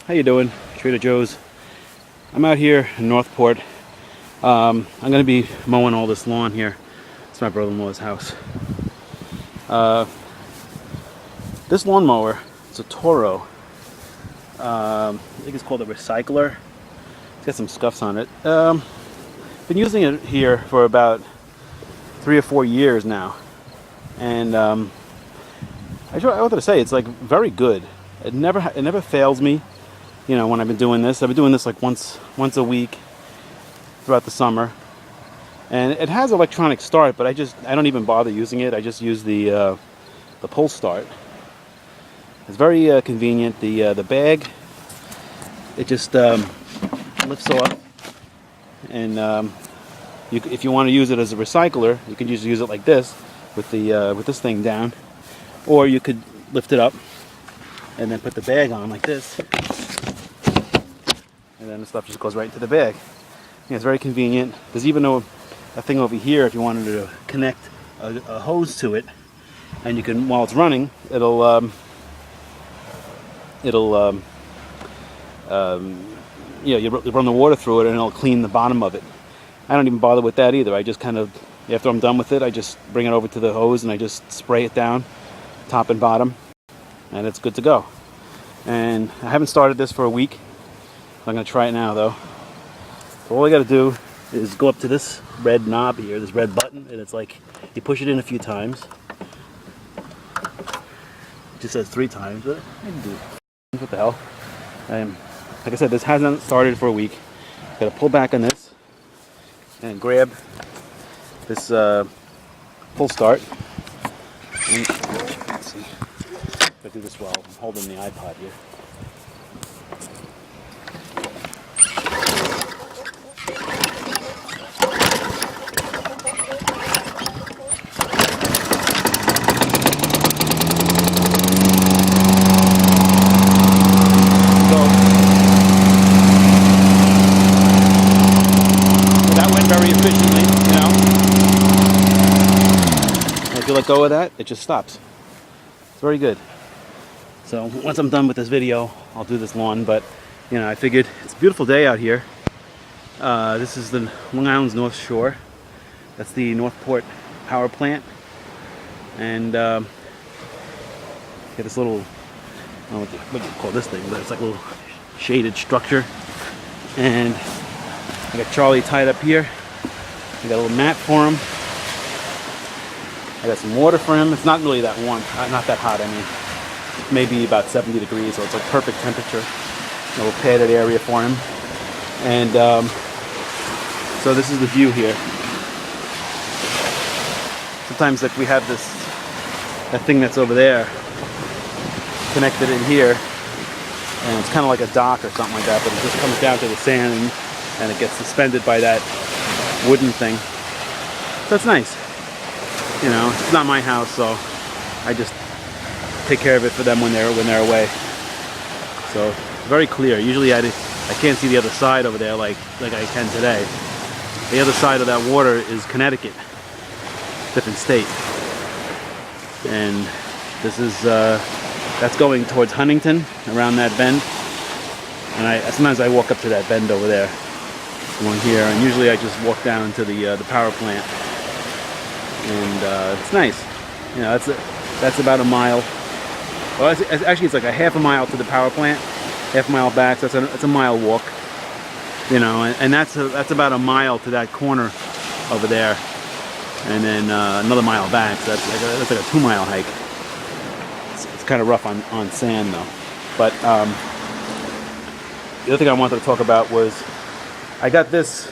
How you doing? Trader Joe's. I'm out here in Northport. I'm going to be mowing all this lawn here. It's my brother-in-law's house. This lawnmower, it's a Toro. I think it's called a recycler. It's got some scuffs on it. Been using it here for about 3 or 4 years now, and I wanted to say it's like very good. It never fails me. You know, when I've been doing this, I've been doing this like once a week throughout the summer, and it has electronic start, but I don't even bother using it. I just use the pull start. It's very convenient. The bag, it just lifts off, and if you want to use it as a recycler, you can just use it like this with this thing down, or you could lift it up and then put the bag on like this, and then the stuff just goes right into the bag. Yeah, it's very convenient. There's even a thing over here if you wanted to connect a hose to it, and you can, while it's running, it'll you run the water through it and it'll clean the bottom of it. I don't even bother with that either. I just kind of, after I'm done with it, I just bring it over to the hose and I just spray it down, top and bottom, and it's good to go. And I haven't started this for a week. I'm going to try it now though. So all I got to do is go up to this red knob here, this red button, and it's like you push it in a few times. It just says 3 times, but I can do it. What the hell? Like I said, this hasn't started for a week. Got to pull back on this and grab this pull start. And, let's see. I'll do this while I'm holding the iPod here. Very efficiently, you know. And if you let go of that, it just stops. It's very good. So once I'm done with this video, I'll do this lawn. But you know, I figured it's a beautiful day out here. This is the Long Island's North Shore. That's the Northport power plant, and get this little, I don't know what you call this thing, but it's like a little shaded structure. And I got Charlie tied up here. I got a little mat for him. I got some water for him. It's not really that warm, not that hot. I mean, maybe about 70 degrees, so it's like perfect temperature. A little padded area for him. And so this is the view here. Sometimes like we have that thing that's over there connected in here, and it's kind of like a dock or something like that, but it just comes down to the sand and it gets suspended by that wooden thing. So it's nice. You know, it's not my house, so I just take care of it for them when they're away. So very clear. Usually I can't see the other side over there like I can today. The other side of that water is Connecticut, different state. And this is that's going towards Huntington, around that bend. And sometimes I walk up to that bend over there, along here, and usually I just walk down to the power plant, and it's nice. You know, that's about a mile. Well, actually, it's like a half a mile to the power plant, half a mile back. So it's a mile walk. You know, and that's about a mile to that corner over there, and then another mile back. So that's like a 2-mile hike. It's kind of rough on sand though. But the other thing I wanted to talk about was, I bought this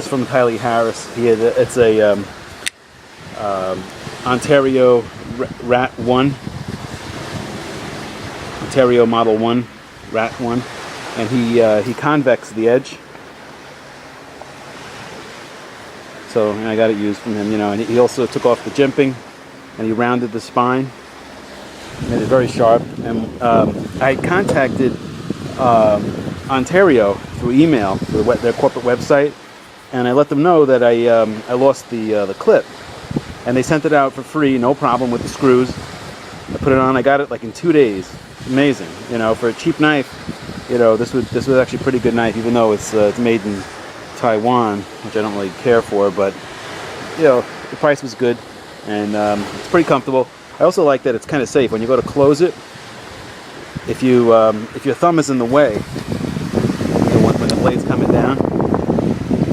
from Kyley Harris. It's a Ontario Rat 1, Ontario Model 1, Rat 1, and he convexed the edge. So and I got it used from him, you know. And he also took off the jimping, and he rounded the spine, made it very sharp. And I contacted Ontario through email, through their corporate website, and I let them know that I lost the clip, and they sent it out for free, no problem, with the screws. I put it on. I got it like in 2 days. Amazing, you know, for a cheap knife. you know, this was actually a pretty good knife, even though it's made in Taiwan, which I don't really care for. But you know, the price was good, and it's pretty comfortable. I also like that it's kind of safe when you go to close it. If your thumb is in the way, you know, when the blade's coming down,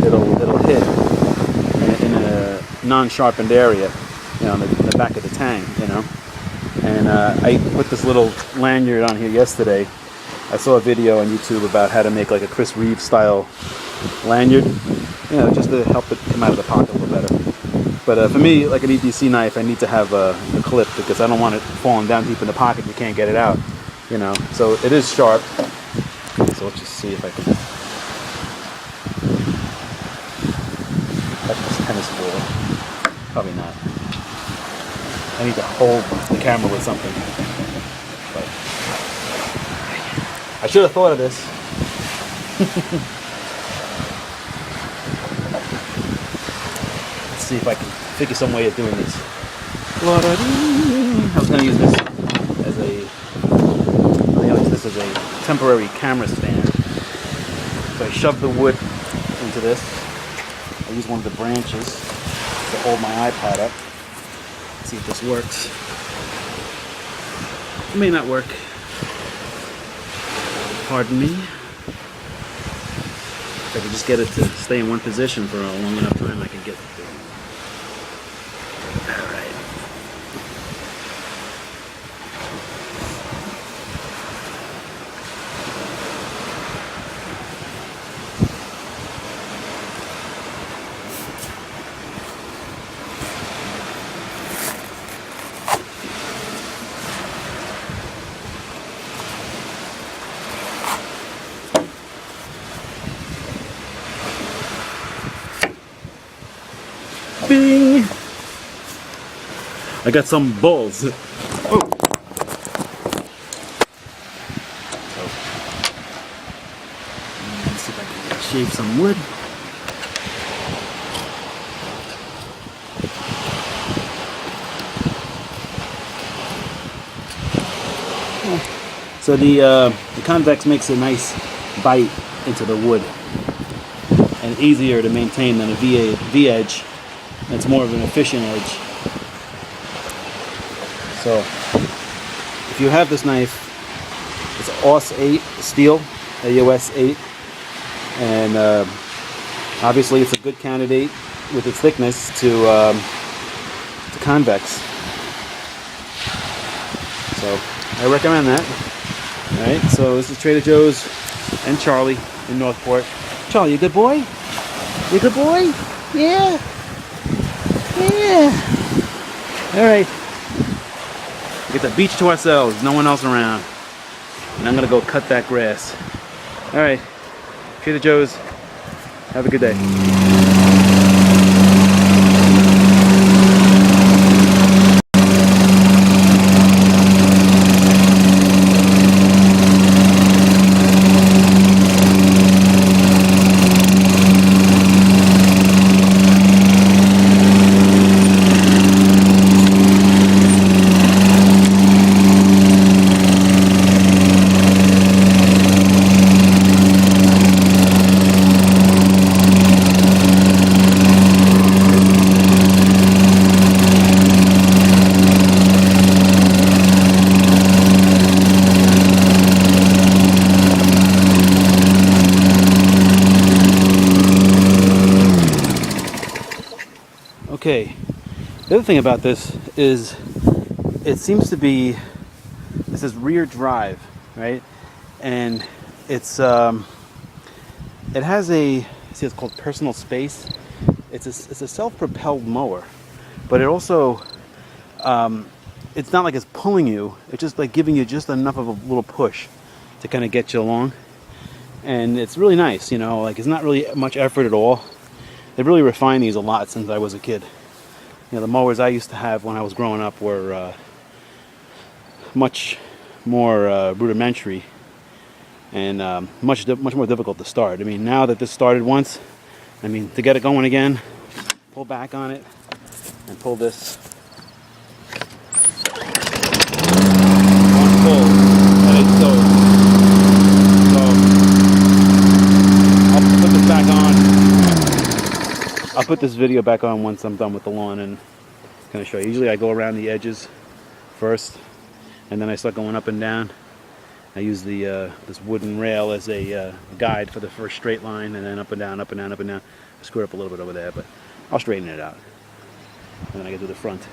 it'll hit in a non-sharpened area, you know, in the back of the tang, you know. And I put this little lanyard on here yesterday. I saw a video on YouTube about how to make like a Chris Reeve style lanyard, you know, just to help it come out of the pocket a little better. But for me, like an EDC knife, I need to have a clip because I don't want it falling down deep in the pocket. You can't get it out, you know. So it is sharp. So let's just see if I can touch this tennis ball. Probably not. I need to hold the camera with something. But I should have thought of this. Let's see if I can figure some way of doing this. I was going to use this as a temporary camera stand. So I shoved the wood into this. I use one of the branches to hold my iPad up. See if this works. It may not work. Pardon me. If I can just get it to stay in one position for a long enough time, I can get it there. Alright. Bing! I got some balls. Oh. Let's see if I can shave some wood. So the convex makes a nice bite into the wood, and easier to maintain than a V edge. It's more of an efficient edge. So if you have this knife, it's AUS 8 steel, AUS 8, and obviously it's a good candidate with its thickness to convex. So I recommend that. All right, so this is Trader Joe's and Charlie in Northport. Charlie, you a good boy? You a good boy? Yeah. Yeah. All right. Get the beach to ourselves. No one else around. And I'm gonna go cut that grass. All right. Trader Joe's. Have a good day. Okay, the other thing about this is it seems to be, this is rear drive, right? And it's it has a, see, it's called personal space. It's a self-propelled mower, but it also it's not like it's pulling you. It's just like giving you just enough of a little push to kind of get you along. And it's really nice, you know, like it's not really much effort at all. They've really refined these a lot since I was a kid. You know, the mowers I used to have when I was growing up were much more rudimentary and much more difficult to start. I mean, now that this started once, I mean, to get it going again, pull back on it and pull this. One pull and it's so I'll put this video back on once I'm done with the lawn and kind of show you. Usually I go around the edges first, and then I start going up and down. I use the this wooden rail as a guide for the first straight line, and then up and down, up and down, up and down. I screwed up a little bit over there, but I'll straighten it out. And then I get to the front.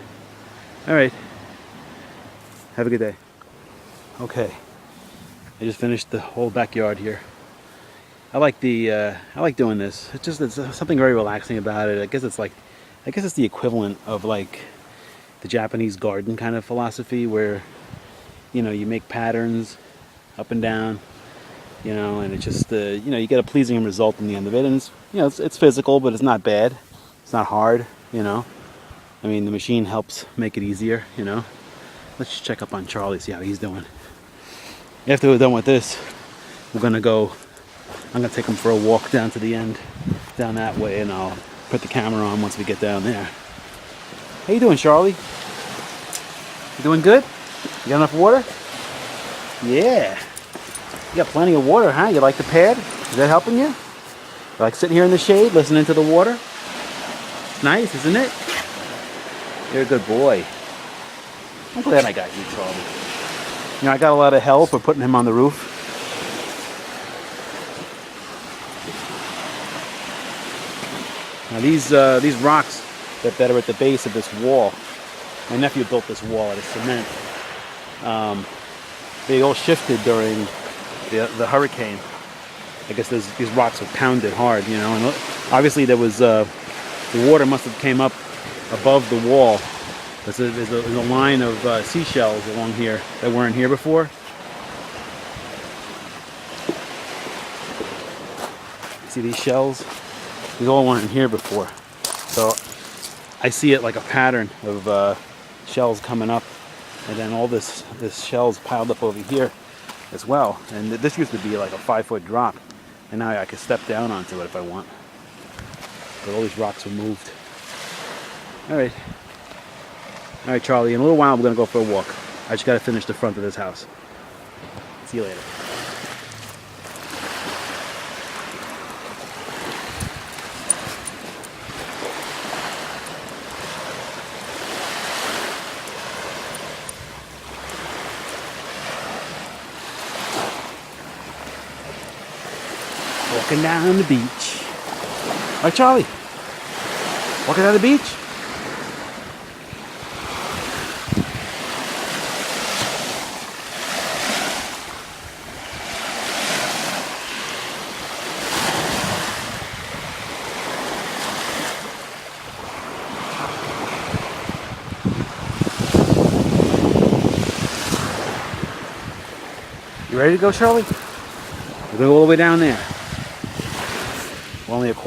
All right. Have a good day. Okay. I just finished the whole backyard here. I like doing this. It's something very relaxing about it. I guess it's the equivalent of like the Japanese garden kind of philosophy, where you make patterns up and down, and it's just you get a pleasing result in the end of it, and it's physical, but it's not bad. It's not hard, I mean, the machine helps make it easier, Let's just check up on Charlie, see how he's doing. After we're done with this, I'm gonna take him for a walk down to the end, down that way, and I'll put the camera on once we get down there. How you doing, Charlie? You doing good? You got enough water? Yeah. You got plenty of water, huh? You like the pad? Is that helping you? You like sitting here in the shade, listening to the water? It's nice, isn't it? You're a good boy. I'm glad I got you, Charlie. I got a lot of help for putting him on the roof. Now these rocks that are at the base of this wall, my nephew built this wall out of cement. They all shifted during the hurricane. I guess these rocks were pounded hard, and obviously there was the water must have came up above the wall. There's a line of seashells along here that weren't here before. See these shells? These all weren't here before. So I see it like a pattern of shells coming up, and then all this shells piled up over here as well. And this used to be like a 5-foot drop, and now I can step down onto it if I want. But all these rocks were moved. All right, Charlie. In a little while, we're gonna go for a walk. I just gotta finish the front of this house. See you later. Walking down the beach. All right, Charlie. Walking down the beach. You ready to go, Charlie? We're going to go all the way down there. We're only a quarter.